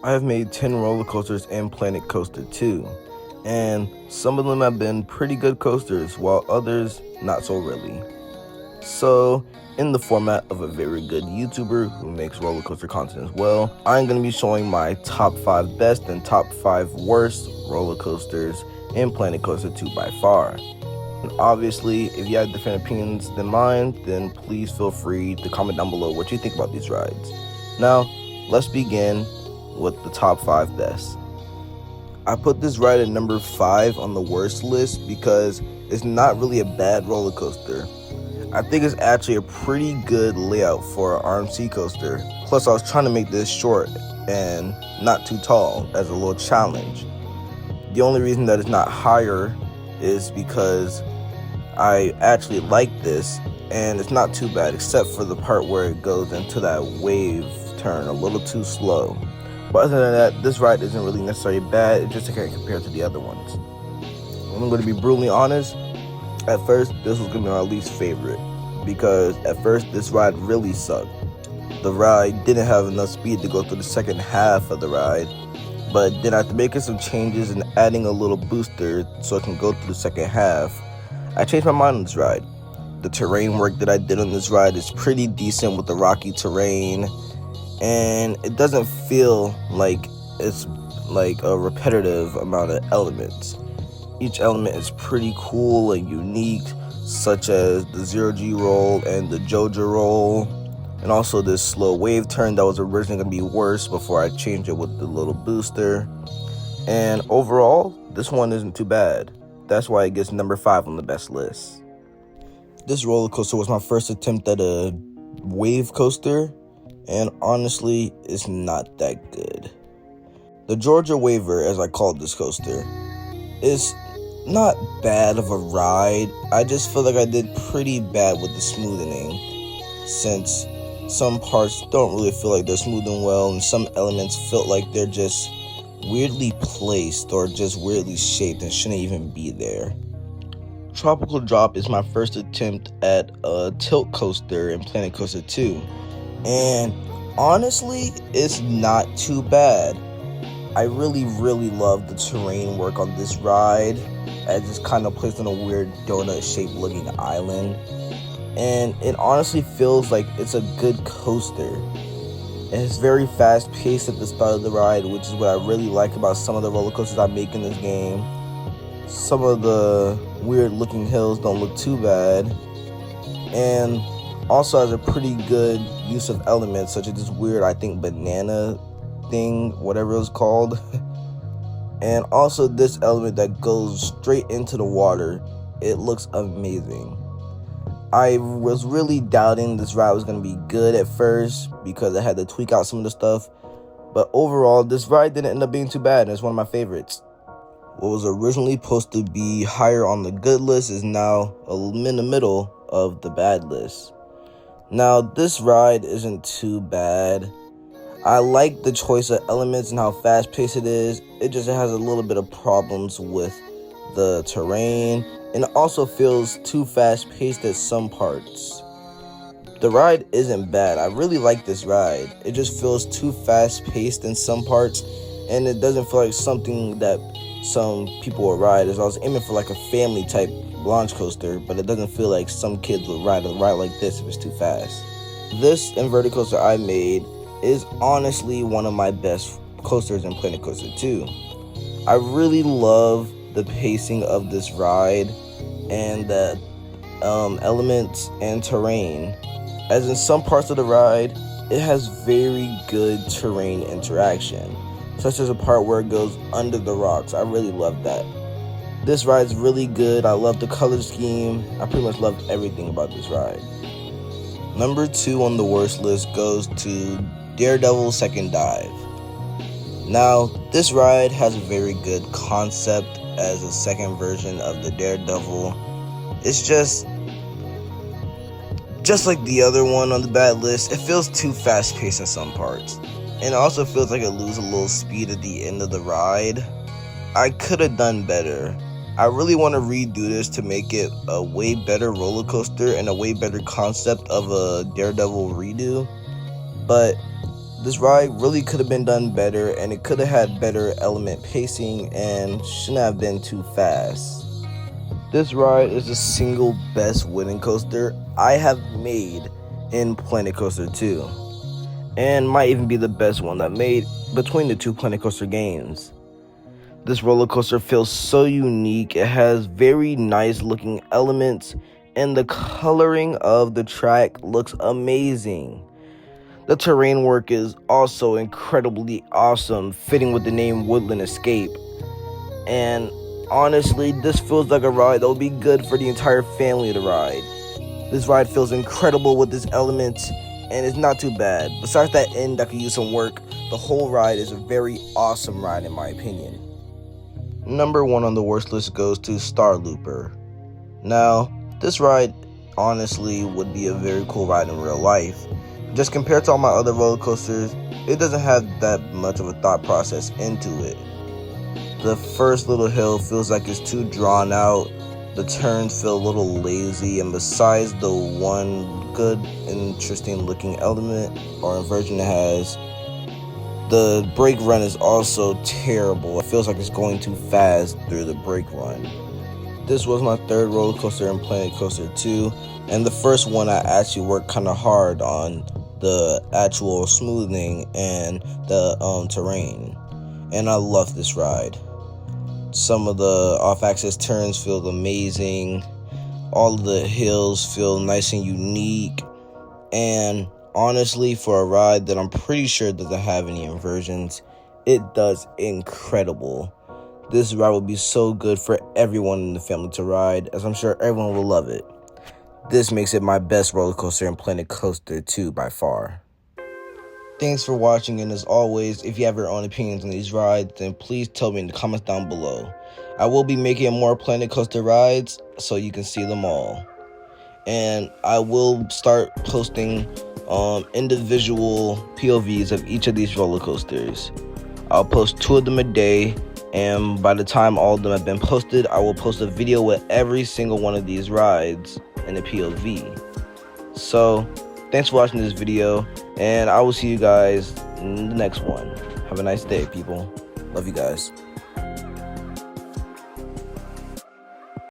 I have made 10 roller coasters in Planet Coaster 2, and some of them have been pretty good coasters, while others not so really. So, in the format of a very good YouTuber who makes roller coaster content as well, I'm going to be showing my top 5 best and top 5 worst roller coasters in Planet Coaster 2 by far. And obviously, if you have different opinions than mine, then please feel free to comment down below what you think about these rides. Now, let's begin with the top 5 best. I put this ride at number 5 on the worst list because it's not really a bad roller coaster. I think it's actually a pretty good layout for an RMC coaster. Plus, I was trying to make this short and not too tall as a little challenge. The only reason that it's not higher is because I actually like this, and it's not too bad except for the part where it goes into that wave turn a little too slow. But other than that, this ride isn't really necessarily bad, it just can't compare to the other ones. I'm going to be brutally honest, at first this was going to be my least favorite, because at first this ride really sucked. The ride didn't have enough speed to go through the second half of the ride, but then after making some changes and adding a little booster so it can go through the second half, I changed my mind on this ride. The terrain work that I did on this ride is pretty decent with the rocky terrain, and it doesn't feel like it's like a repetitive amount of elements. Each element is pretty cool and unique, such as the zero-G roll and the JoJo roll, and also this slow wave turn that was originally going to be worse before I changed it with the little booster. And overall, this one isn't too bad. That's why it gets number 5 on the best list. This roller coaster was my first attempt at a wave coaster, and honestly, it's not that good. The Georgia Waver, as I called this coaster, is not bad of a ride. I just feel like I did pretty bad with the smoothing, since some parts don't really feel like they're smoothing well, and some elements felt like they're just weirdly placed or just weirdly shaped and shouldn't even be there. Tropical Drop is my first attempt at a tilt coaster in Planet Coaster 2, and honestly, it's not too bad. I really love the terrain work on this ride, as it's kind of placed on a weird donut-shaped looking island, and it honestly feels like it's a good coaster. It's very fast-paced at the start of the ride, which is what I really like about some of the roller coasters I make in this game. Some of the weird-looking hills don't look too bad, and also has a pretty good use of elements, such as this weird, I think, banana thing, whatever it's called. And also this element that goes straight into the water. It looks amazing. I was really doubting this ride was going to be good at first because I had to tweak out some of the stuff, but overall this ride didn't end up being too bad, and it's one of my favorites. What was originally supposed to be higher on the good list is now in the middle of the bad list. Now, this ride isn't too bad. I like the choice of elements and how fast-paced it is. It just has a little bit of problems with the terrain, and it also feels too fast-paced at some parts. The ride isn't bad. I really like this ride. It just feels too fast-paced in some parts, and it doesn't feel like something that some people will ride. As I was aiming for like a family-type launch coaster, but it doesn't feel like some kids would ride a ride like this if it's too fast. This inverted coaster I made is honestly one of my best coasters in Planet Coaster 2. I really love the pacing of this ride and the elements and terrain. As in some parts of the ride, it has very good terrain interaction, such as a part where it goes under the rocks. I really love that. This ride's really good. I love the color scheme. I pretty much loved everything about this ride. Number 2 on the worst list goes to Daredevil Second Dive. Now, this ride has a very good concept as a second version of the Daredevil. It's just like the other one on the bad list. It feels too fast-paced in some parts, and it also feels like it loses a little speed at the end of the ride. I could have done better. I really want to redo this to make it a way better roller coaster and a way better concept of a Daredevil redo, but This ride really could have been done better, and it could have had better element pacing and shouldn't have been too fast. This ride is the single best wooden coaster I have made in Planet Coaster 2, and might even be the best one that made between the two Planet Coaster games. This roller coaster feels so unique. It has very nice looking elements, and the coloring of the track looks amazing. The terrain work is also incredibly awesome, fitting with the name Woodland Escape. And honestly, this feels like a ride that will be good for the entire family to ride. This ride feels incredible with its elements, and it's not too bad. Besides that end that could use some work, the whole ride is a very awesome ride in my opinion. Number 1 on the worst list goes to Star Looper. Now, this ride honestly would be a very cool ride in real life. Just compared to all my other roller coasters, it doesn't have that much of a thought process into it. The first little hill feels like it's too drawn out, the turns feel a little lazy, and besides the one good, interesting looking element or inversion it has, the brake run is also terrible. It feels like it's going too fast through the brake run. This was my third roller coaster in Planet Coaster 2, and the first one I actually worked kind of hard on the actual smoothing and the terrain, and I love this ride. Some of the off-axis turns feel amazing. All of the hills feel nice and unique, and honestly, for a ride that I'm pretty sure doesn't have any inversions, it does incredible. This ride will be so good for everyone in the family to ride, as I'm sure everyone will love it. This makes it my best roller coaster in Planet Coaster 2 by far. Thanks for watching, and as always, if you have your own opinions on these rides, then please tell me in the comments down below. I will be making more Planet Coaster rides so you can see them all. And I will start posting individual POVs of each of these roller coasters. I'll post 2 of them a day, and by the time all of them have been posted, I will post a video with every single one of these rides in a POV. So thanks for watching this video, and I will see you guys in the next one. Have a nice day, people. Love you guys.